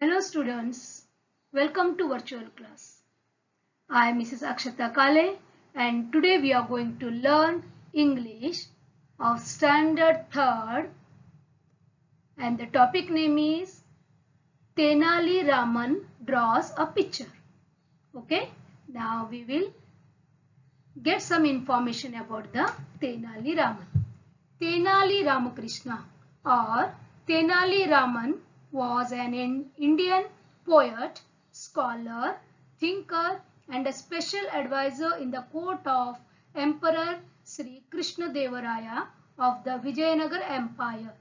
Hello students, welcome to virtual class. I am Mrs. Akshata Kale and today we are going to learn English of Standard 3rd and the topic name is Tenali Raman draws a picture. Okay, now we will get some information about the Tenali Raman. Tenali Ramakrishna or Tenali Raman was an Indian poet, scholar, thinker and a special advisor in the court of Emperor Sri Krishna Devaraya of the Vijayanagar Empire.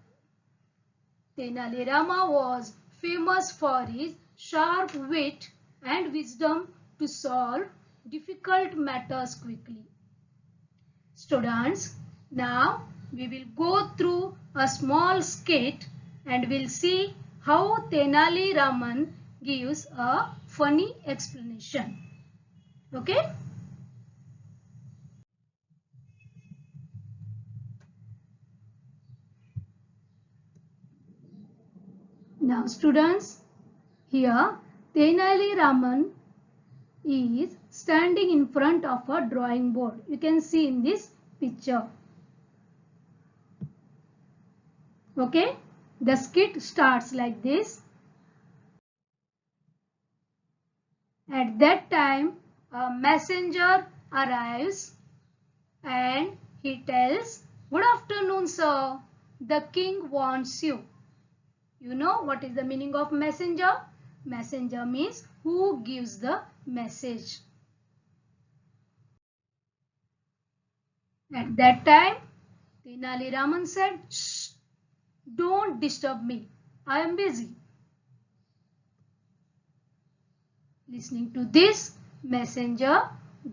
Tenali Rama was famous for his sharp wit and wisdom to solve difficult matters quickly. Students, now we will go through a small skit and we'll see how Tenali Raman gives a funny explanation. Okay? Now students, here Tenali Raman is standing in front of a drawing board. You can see in this picture. Okay? The skit starts like this. At that time, a messenger arrives and he tells, "Good afternoon, sir. The king wants you." You know what is the meaning of messenger? Messenger means who gives the message. At that time, Tenali Raman said, "Shh, don't disturb me. I am busy." Listening to this, messenger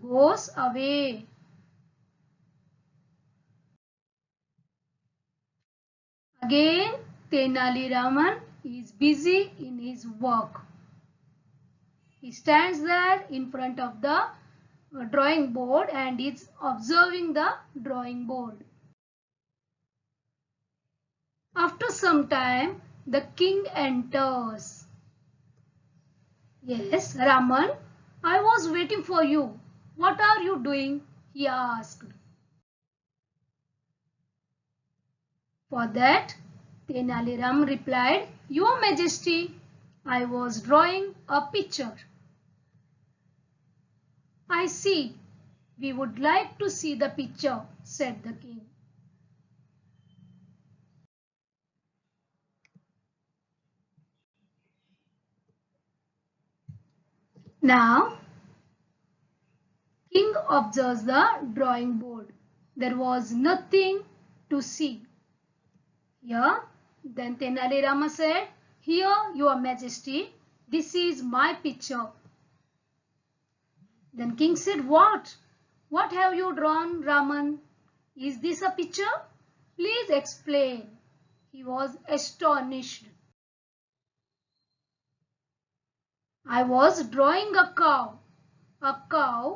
goes away. Again, Tenali Raman is busy in his work. He stands there in front of the drawing board and is observing the drawing board. After some time, the king enters. "Yes, Raman, I was waiting for you. What are you doing?" he asked. For that, Tenali Raman replied, "Your Majesty, I was drawing a picture." "I see. We would like to see the picture," said the king. Now, king observes the drawing board. There was nothing to see. Here, then Tenali Rama said, "Here, your Majesty, this is my picture." Then king said, "What? What have you drawn, Raman? Is this a picture? Please explain." He was astonished. "I was drawing a cow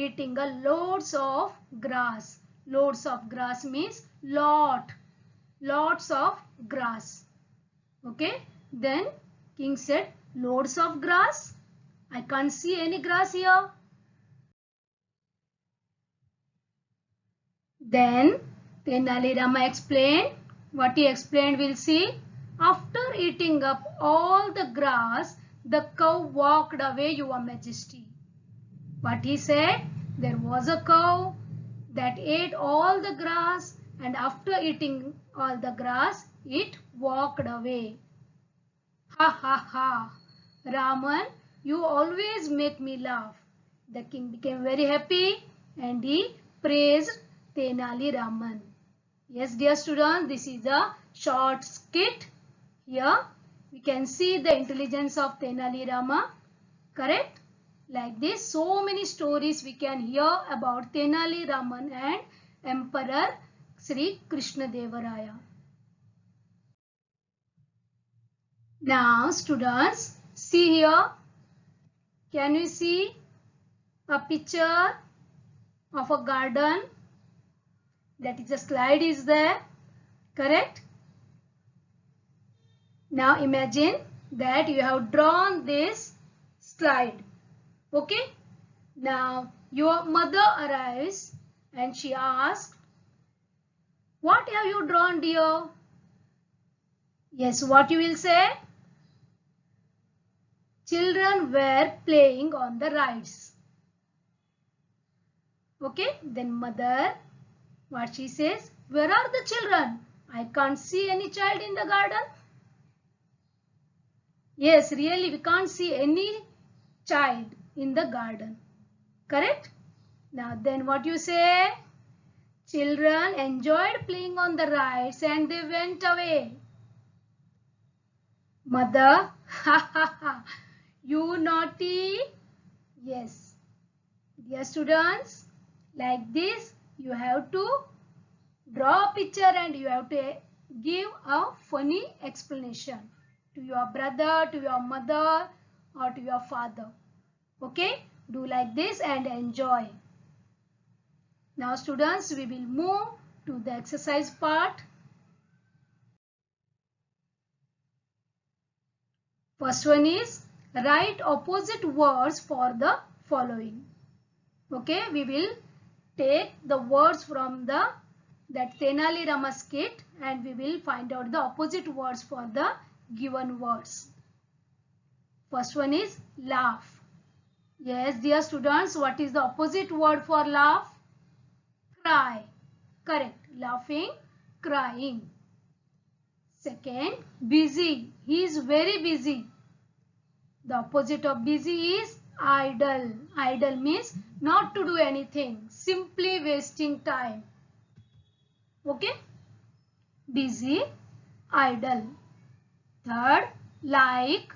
eating a loads of grass." Loads of grass means lots of grass. Okay, then king said, "Loads of grass? I can't see any grass here." Then Tenali Rama explained. What he explained we'll see. "After eating up all the grass, the cow walked away, your Majesty." What he said, there was a cow that ate all the grass and after eating all the grass, it walked away. "Ha ha ha, Raman, you always make me laugh." The king became very happy and he praised Tenali Raman. Yes, dear students, this is a short skit. Here we can see the intelligence of Tenali Rama. Correct? Like this, so many stories we can hear about Tenali Raman and Emperor Sri Krishna Devaraya. Now students, see here. Can you see a picture of a garden? That is, a slide is there. Correct? Now imagine that you have drawn this slide. Okay. Now your mother arrives and she asks, what have you drawn, dear? Yes, what you will say? Children were playing on the rides. Okay, then mother, what she says? Where are the children? I can't see any child in the garden. Yes, really we can't see any child in the garden. Correct? Now then what you say? Children enjoyed playing on the rides and they went away. Mother, ha ha ha, you naughty. Yes. Dear students, like this you have to draw a picture and you have to give a funny explanation to your brother, to your mother or to your father. Okay, do like this and enjoy. Now students, we will move to the exercise part. First one is write opposite words for the following. Okay, we will take the words from that Tenali Rama skit and we will find out the opposite words for the given words. First one is laugh. Yes, dear students, what is the opposite word for laugh? Cry. Correct. Laughing, crying. Second, busy. He is very busy. The opposite of busy is idle. Idle means not to do anything, simply wasting time. Okay? Busy, idle. Third, like.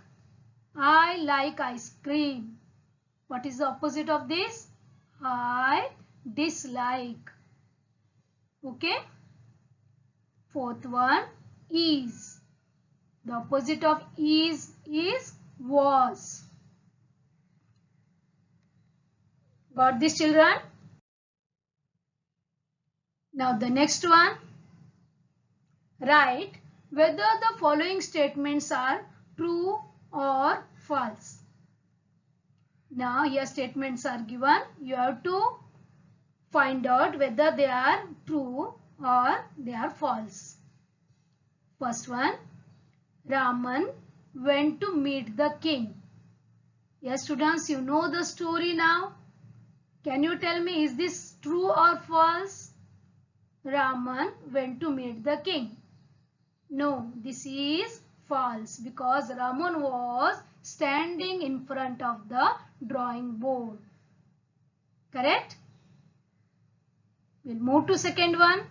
I like ice cream. What is the opposite of this? I dislike. Okay? Fourth one, is. The opposite of is was. Got this, children? Now the next one. Write whether the following statements are true or false. Now here statements are given. You have to find out whether they are true or they are false. First one, Raman went to meet the king. Yes, students, you know the story now. Can you tell me, is this true or false? Raman went to meet the king. No, this is false because Raman was standing in front of the drawing board. Correct? We'll move to second one.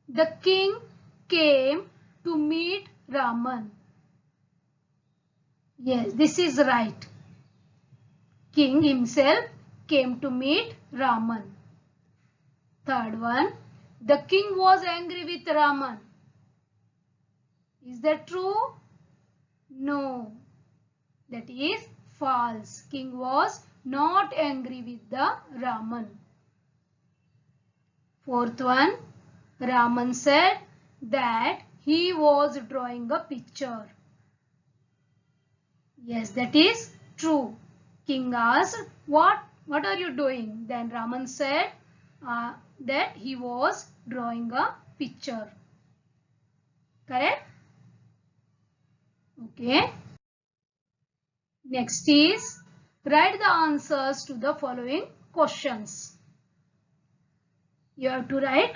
The king came to meet Raman. Yes, this is right. King himself came to meet Raman. Third one, the king was angry with Raman. Is that true? No, that is false. King was not angry with the Raman. Fourth one, Raman said that he was drawing a picture. Yes, that is true. King asked, what are you doing? Then Raman said that he was drawing a picture. Correct? Okay. Next is write the answers to the following questions. You have to write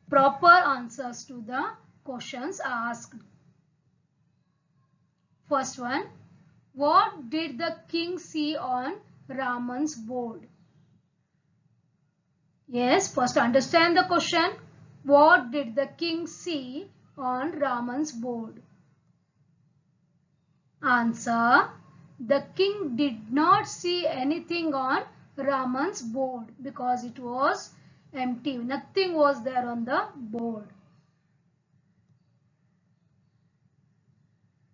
proper answers to the questions asked. First one, what did the king see on Raman's board? Yes, first understand the question. What did the king see on Raman's board? Answer, the king did not see anything on Raman's board because it was empty. Nothing was there on the board.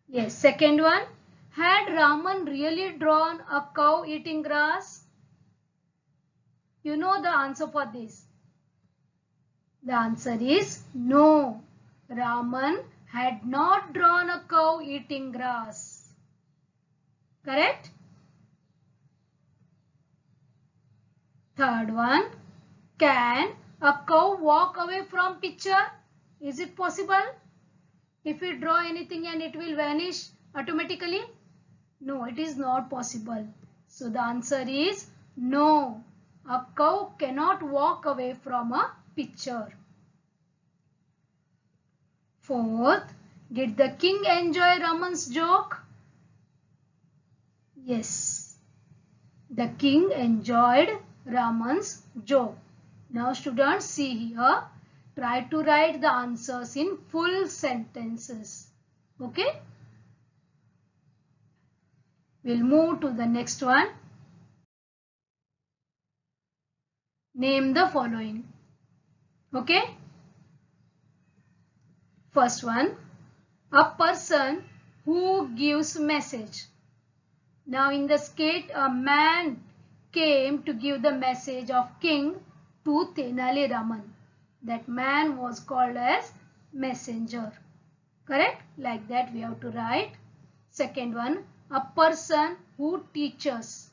Yes, second one. Had Raman really drawn a cow eating grass? You know the answer for this. The answer is no. Raman had not drawn a cow eating grass. Correct? Third one, can a cow walk away from picture? Is it possible? If we draw anything and it will vanish automatically? No, it is not possible. So the answer is no. A cow cannot walk away from a picture. Fourth, did the king enjoy Raman's joke? Yes, the king enjoyed Raman's joke. Now students, see here. Try to write the answers in full sentences. Okay? We'll move to the next one. Name the following. Okay? First one, a person who gives message. Now in the skit, a man came to give the message of king to Tenali Raman. That man was called as messenger. Correct? Like that we have to write. Second one, a person who teaches.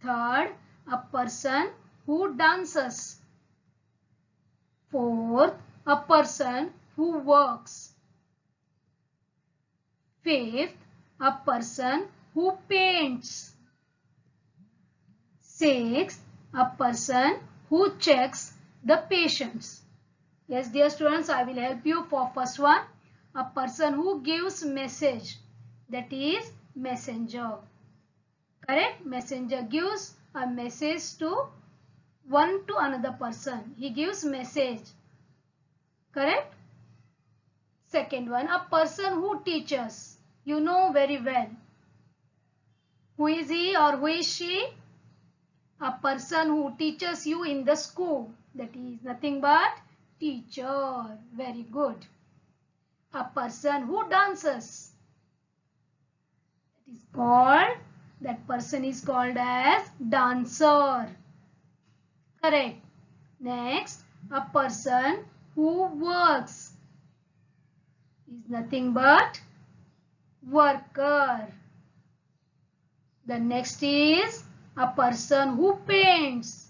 Third, a person who dances. Fourth, a person who works. Fifth, a person who paints. Sixth, a person who checks the patients. Yes, dear students, I will help you for first one. A person who gives message, that is messenger. Correct? Messenger gives a message to another person. He gives message. Correct? Second one, a person who teaches. You know very well. Who is he or who is she? A person who teaches you in the school. That is nothing but teacher. Very good. A person who dances. That person is called as dancer. Correct. Next, a person who works is nothing but worker. The next is a person who paints.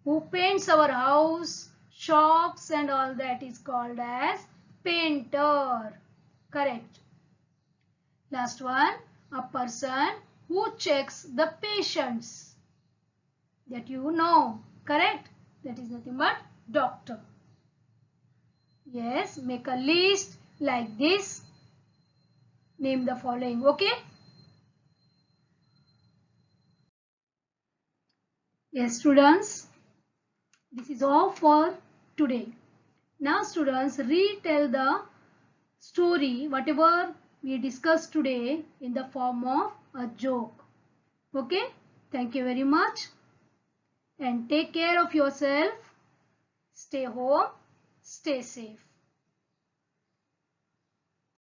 Who paints our house, shops and all that is called as painter. Correct. Last one, a person who checks the patients. That you know. Correct? That is nothing but doctor. Yes, make a list like this. Name the following. Okay? Yes, students. This is all for today. Now, students, retell the story, whatever we discussed today, in the form of a joke. Okay? Thank you very much. And take care of yourself. Stay home. Stay safe.